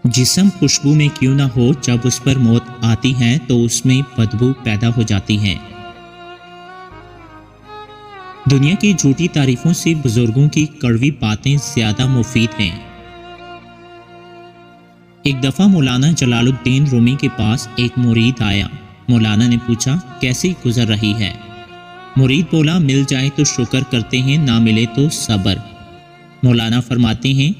जिस्म खुशबू में क्यों ना हो, जब उस पर मौत आती है तो उसमें बदबू पैदा हो जाती है। दुनिया की झूठी तारीफों से बुजुर्गों की कड़वी बातें ज्यादा मुफीद हैं। एक दफा मौलाना जलालुद्दीन रूमी के पास एक मुरीद आया। मौलाना ने पूछा, कैसी गुजर रही है? मुरीद बोला, मिल जाए तो शुक्र करते हैं, ना मिले तो सब्र। मौलाना फरमाते हैं,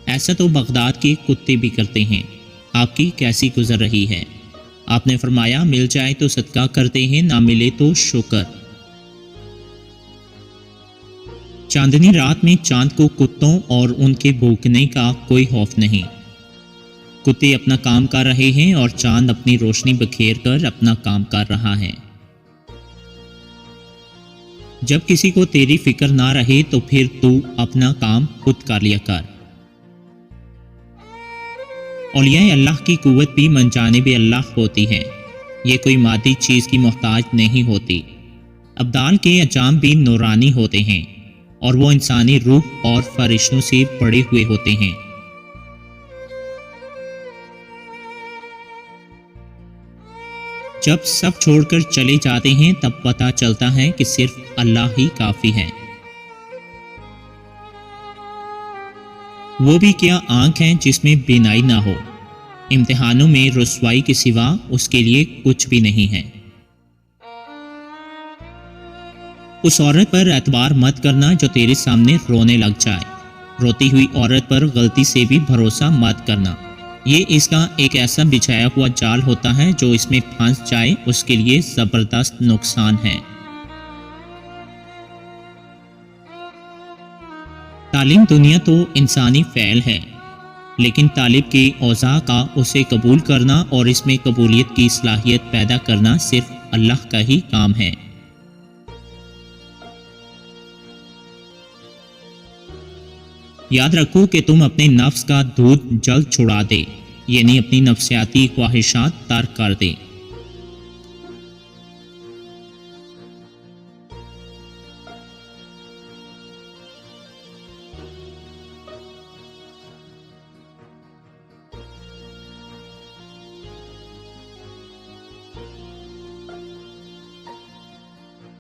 ऐसा तो बगदाद के कुत्ते भी करते हैं। आपकी कैसी गुजर रही है? आपने फरमाया, मिल जाए तो सदका करते हैं, ना मिले तो शुक्र। चांदनी रात में चांद को कुत्तों और उनके भूखने का कोई खौफ नहीं। कुत्ते अपना काम कर रहे हैं और चांद अपनी रोशनी बखेर कर अपना काम कर रहा है। जब किसी को तेरी फिक्र ना रहे तो फिर तू अपना काम खुद कर लिया कर। औलिया अल्लाह की कुव्वत भी मनजानिब अल्लाह होती है। ये कोई मादी चीज़ की मोहताज नहीं होती। अब्दाल के अजाम भी नूरानी होते हैं और वो इंसानी रूह और फरिश्तों से बड़े हुए होते हैं। जब सब छोड़कर चले जाते हैं तब पता चलता है कि सिर्फ अल्लाह ही काफ़ी है। वो भी क्या आंख है जिसमें बीनाई ना हो। इम्तिहानों में रुसवाई के सिवा उसके लिए कुछ भी नहीं है। उस औरत पर एतबार मत करना जो तेरे सामने रोने लग जाए। रोती हुई औरत पर गलती से भी भरोसा मत करना। ये इसका एक ऐसा बिछाया हुआ जाल होता है, जो इसमें फंस जाए उसके लिए जबरदस्त नुकसान है। तालीम दुनिया तो इंसानी फ़ैल है, लेकिन तालिब के औज़ा का उसे कबूल करना और इसमें कबूलियत की सलाहियत पैदा करना सिर्फ अल्लाह का ही काम है। याद रखो कि तुम अपने नफ्स का दूध जल्द छुड़ा दे, यानी अपनी नफ्सियाती ख्वाहिशात तर्क कर दे।